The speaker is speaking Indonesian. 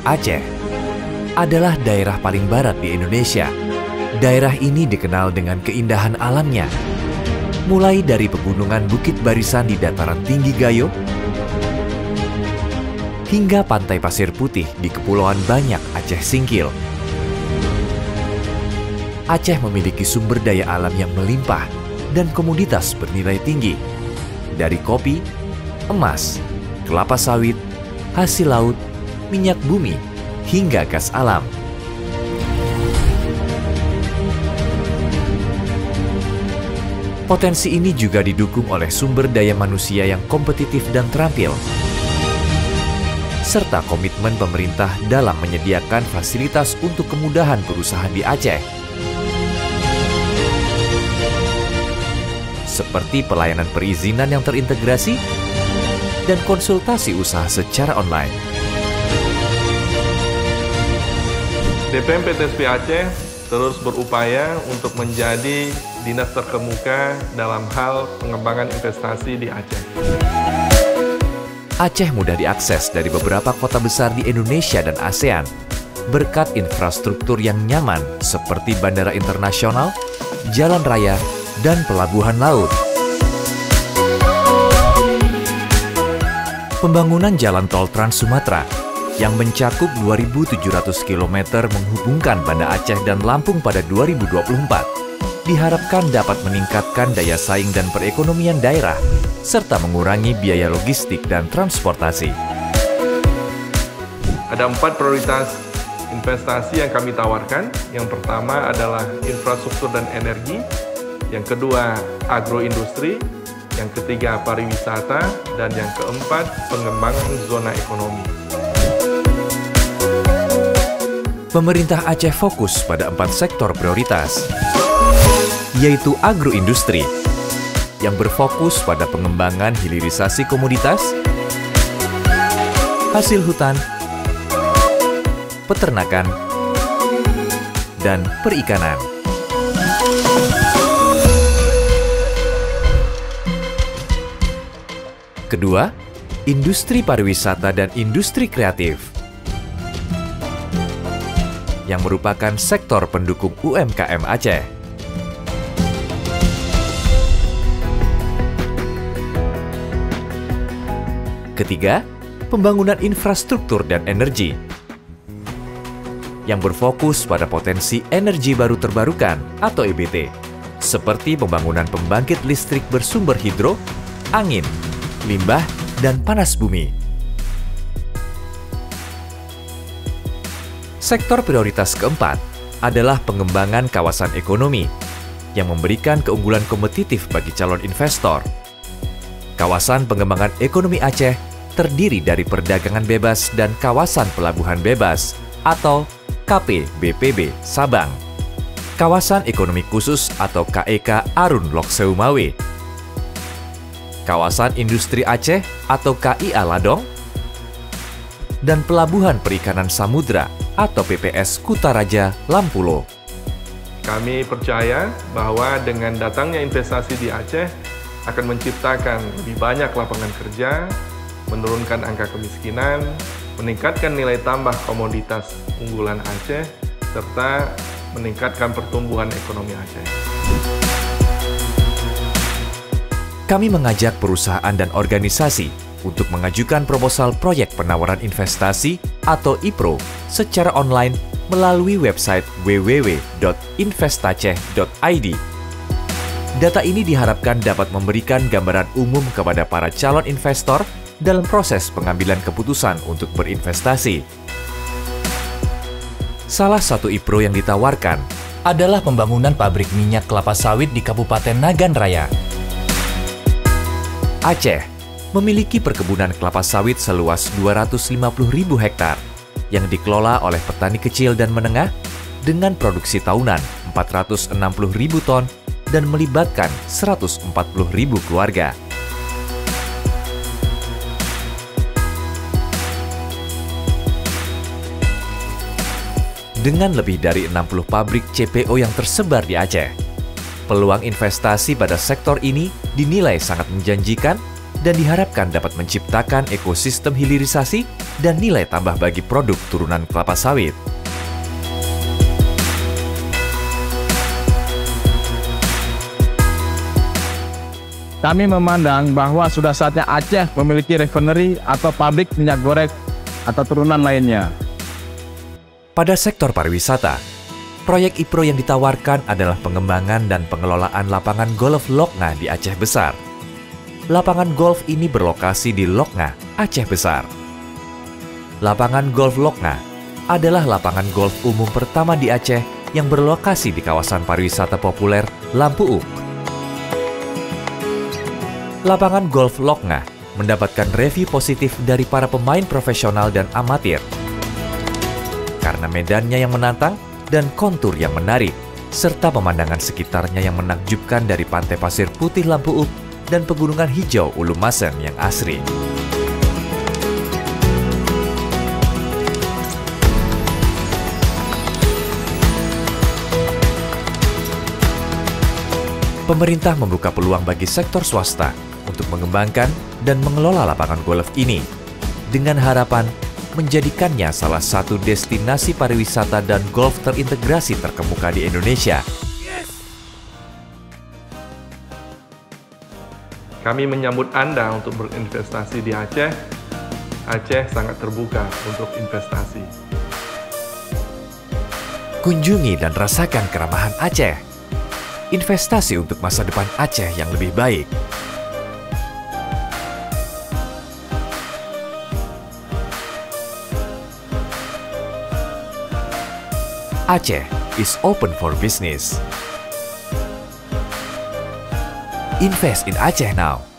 Aceh adalah daerah paling barat di Indonesia. Daerah ini dikenal dengan keindahan alamnya, mulai dari pegunungan Bukit Barisan di dataran tinggi Gayo, hingga pantai pasir putih di Kepulauan Banyak Aceh Singkil. Aceh memiliki sumber daya alam yang melimpah dan komoditas bernilai tinggi, dari kopi, emas, kelapa sawit, hasil laut, minyak bumi, hingga gas alam. Potensi ini juga didukung oleh sumber daya manusia yang kompetitif dan terampil, serta komitmen pemerintah dalam menyediakan fasilitas untuk kemudahan berusaha di Aceh, seperti pelayanan perizinan yang terintegrasi dan konsultasi usaha secara online. DPM PTSP Aceh terus berupaya untuk menjadi dinas terkemuka dalam hal pengembangan investasi di Aceh. Aceh mudah diakses dari beberapa kota besar di Indonesia dan ASEAN berkat infrastruktur yang nyaman seperti bandara internasional, jalan raya, dan pelabuhan laut. Pembangunan jalan tol Trans Sumatera yang mencakup 2.700 km menghubungkan Banda Aceh dan Lampung pada 2024 diharapkan dapat meningkatkan daya saing dan perekonomian daerah serta mengurangi biaya logistik dan transportasi. Ada 4 prioritas investasi yang kami tawarkan. Yang pertama adalah infrastruktur dan energi, yang kedua agroindustri, yang ketiga pariwisata, dan yang keempat pengembangan zona ekonomi. Pemerintah Aceh fokus pada 4 sektor prioritas, yaitu agroindustri, yang berfokus pada pengembangan hilirisasi komoditas, hasil hutan, peternakan, dan perikanan. Kedua, industri pariwisata dan industri kreatif, yang merupakan sektor pendukung UMKM Aceh. Ketiga, pembangunan infrastruktur dan energi, yang berfokus pada potensi energi baru terbarukan atau EBT, seperti pembangunan pembangkit listrik bersumber hidro, angin, limbah, dan panas bumi. Sektor prioritas keempat adalah pengembangan kawasan ekonomi yang memberikan keunggulan kompetitif bagi calon investor. Kawasan pengembangan ekonomi Aceh terdiri dari perdagangan bebas dan kawasan pelabuhan bebas atau KPBPB Sabang, kawasan ekonomi khusus atau KEK Arun Lok Seumawe, kawasan industri Aceh atau KIA Ladong, dan pelabuhan perikanan samudra atau PPS Kutaraja Lampulo. Kami percaya bahwa dengan datangnya investasi di Aceh akan menciptakan lebih banyak lapangan kerja, menurunkan angka kemiskinan, meningkatkan nilai tambah komoditas unggulan Aceh, serta meningkatkan pertumbuhan ekonomi Aceh. Kami mengajak perusahaan dan organisasi untuk mengajukan proposal proyek penawaran investasi atau IPRO secara online melalui website www.investaceh.id. Data ini diharapkan dapat memberikan gambaran umum kepada para calon investor dalam proses pengambilan keputusan untuk berinvestasi. Salah satu IPRO yang ditawarkan adalah pembangunan pabrik minyak kelapa sawit di Kabupaten Nagan Raya. Aceh memiliki perkebunan kelapa sawit seluas 250.000 hektar yang dikelola oleh petani kecil dan menengah dengan produksi tahunan 460.000 ton dan melibatkan 140.000 keluarga. Dengan lebih dari 60 pabrik CPO yang tersebar di Aceh, peluang investasi pada sektor ini dinilai sangat menjanjikan dan diharapkan dapat menciptakan ekosistem hilirisasi dan nilai tambah bagi produk turunan kelapa sawit. Kami memandang bahwa sudah saatnya Aceh memiliki refinery atau pabrik minyak goreng atau turunan lainnya. Pada sektor pariwisata, proyek IPRO yang ditawarkan adalah pengembangan dan pengelolaan lapangan golf Loknga di Aceh Besar. Lapangan golf ini berlokasi di Loknga, Aceh Besar. Lapangan golf Loknga adalah lapangan golf umum pertama di Aceh yang berlokasi di kawasan pariwisata populer Lampu Up. Lapangan golf Loknga mendapatkan review positif dari para pemain profesional dan amatir. Karena medannya yang menantang dan kontur yang menarik, serta pemandangan sekitarnya yang menakjubkan dari pantai pasir putih Lampu Up dan pegunungan hijau Ulu Masem yang asri. Pemerintah membuka peluang bagi sektor swasta untuk mengembangkan dan mengelola lapangan golf ini dengan harapan menjadikannya salah satu destinasi pariwisata dan golf terintegrasi terkemuka di Indonesia. Kami menyambut Anda untuk berinvestasi di Aceh. Aceh sangat terbuka untuk investasi. Kunjungi dan rasakan keramahan Aceh. Investasi untuk masa depan Aceh yang lebih baik. Aceh is open for business. Invest in Aceh now.